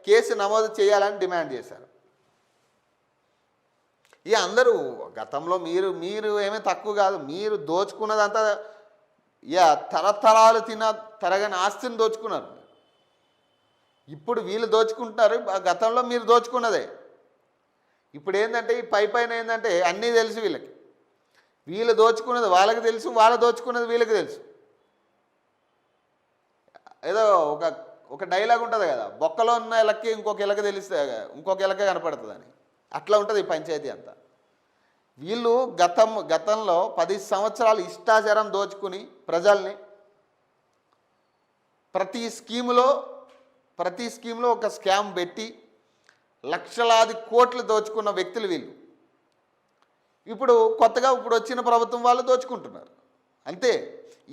Case నమోదు చేయాలని demand చేశారు. ఇక అందరూ గతంలో మీరు ఏమీ తక్కువ కాదు, మీరు దోచుకున్నదంతా ఇక తరతరాలు తరగని ఆస్తిని దోచుకున్నారు. ఇప్పుడు వీళ్ళు దోచుకుంటున్నారు, గతంలో మీరు దోచుకున్నదే. ఇప్పుడు ఏంటంటే ఈ పైన ఏంటంటే అన్నీ తెలుసు వీళ్ళకి. వీళ్ళు దోచుకున్నది వాళ్ళకి తెలుసు, వాళ్ళు దోచుకున్నది వీళ్ళకి తెలుసు. ఏదో ఒక డైలాగ్ ఉంటుంది కదా, బొక్కలో ఉన్న ఎలక్కి ఇంకొక ఎలక తెలిస్తే ఇంకొక ఎలక కనపడుతుందని. అట్లా ఉంటుంది ఈ పంచాయతీ అంతా. వీళ్ళు గతంలో 10 సంవత్సరాలు ఇష్టాచారం దోచుకుని ప్రజల్ని ప్రతి స్కీములో ఒక స్కామ్ పెట్టి లక్షలాది కోట్లు దోచుకున్న వ్యక్తులు వీళ్ళు. ఇప్పుడు కొత్తగా వచ్చిన ప్రభుత్వం వాళ్ళు దోచుకుంటున్నారు అంతే.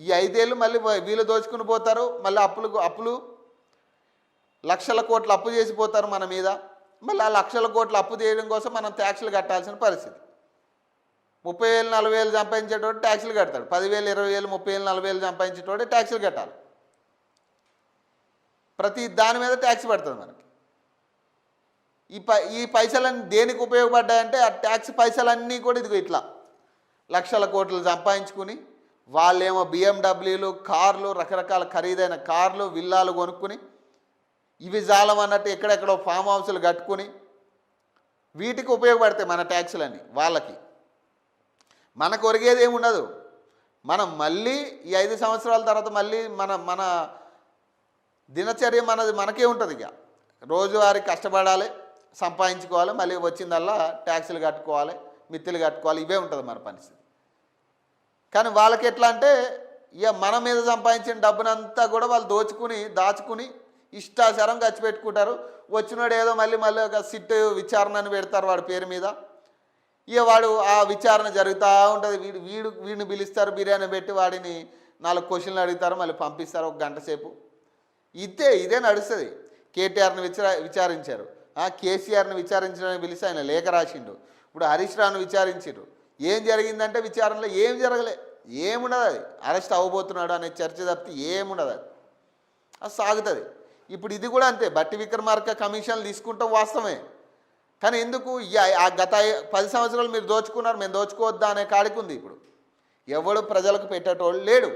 ఈ 5 ఏళ్ళు మళ్ళీ వీళ్ళు దోచుకుని పోతారు, మళ్ళీ అప్పులు లక్షల కోట్లు అప్పు చేసిపోతారు మన మీద. మళ్ళీ ఆ లక్షల కోట్లు అప్పు చేయడం కోసం మనం ట్యాక్సులు కట్టాల్సిన పరిస్థితి. 30,000 40,000 సంపాదించేటోడు ట్యాక్సులు కడతాడు, 10,000 20,000 30,000 40,000 సంపాదించేటోడే ట్యాక్సులు కట్టాలి. ప్రతి దాని మీద ట్యాక్స్ పడుతుంది మనకి. ఈ పైసలన్నీ దేనికి ఉపయోగపడ్డాయంటే ఆ ట్యాక్స్ పైసలన్నీ కూడా ఇదిగో ఇట్లా లక్షల కోట్లు సంపాదించుకుని వాళ్ళేమో బిఎండబ్ల్యూలు కార్లు, రకరకాల ఖరీదైన కార్లు విల్లాలు కొనుక్కుని ఇవి జాలం అన్నట్టు ఎక్కడెక్కడో ఫామ్ హౌస్లు కట్టుకుని వీటికి ఉపయోగపడతాయి మన ట్యాక్సులన్నీ వాళ్ళకి. మనకు ఒరిగేది ఏమి ఉండదు. మనం మళ్ళీ ఈ 5 సంవత్సరాల తర్వాత మళ్ళీ మన దినచర్య మనకే ఉంటుంది. ఇక రోజువారీ కష్టపడాలి, సంపాదించుకోవాలి, మళ్ళీ వచ్చిందల్లా ట్యాక్సులు కట్టుకోవాలి, మిత్తులు కట్టుకోవాలి, ఇవే ఉంటుంది మన పరిస్థితి. కానీ వాళ్ళకి ఎట్లా అంటే ఇక మన మీద సంపాదించిన డబ్బునంతా కూడా వాళ్ళు దాచుకుని ఇష్టాచారం ఖర్చు పెట్టుకుంటారు. వచ్చినాడు ఏదో మళ్ళీ ఒక సిట్ విచారణ అని పెడతారు వాడి పేరు మీద. ఇక వాడు ఆ విచారణ జరుగుతూ ఉంటుంది. వీడిని పిలుస్తారు, బిర్యానీ పెట్టి వాడిని 4 క్వశ్చన్లు అడుగుతారు, మళ్ళీ పంపిస్తారు 1 గంట సేపు. ఇదే నడుస్తుంది. కేటీఆర్ని విచారించారు, కేసీఆర్ని విచారించడానికి పిలిచి ఆయన లేఖ రాసిండు. ఇప్పుడు హరీష్ రావును విచారించారు. ఏం జరిగిందంటే విచారణలో ఏం జరగలే, ఏముండదు. అది అరెస్ట్ అవ్వబోతున్నాడు అనే చర్చ తప్పితే ఏముండదు. అది సాగుతుంది. ఇప్పుడు ఇది కూడా అంతే. బట్టి విక్రమార్క కమిషన్లు తీసుకుంటాం వాస్తవమే, కానీ ఎందుకు గత 10 సంవత్సరాలు మీరు దోచుకున్నారు, మేము దోచుకోవద్దా అనే కాడికి ఉంది. ఇప్పుడు ఎవడు ప్రజలకు పెట్టేటోళ్ళు లేడు.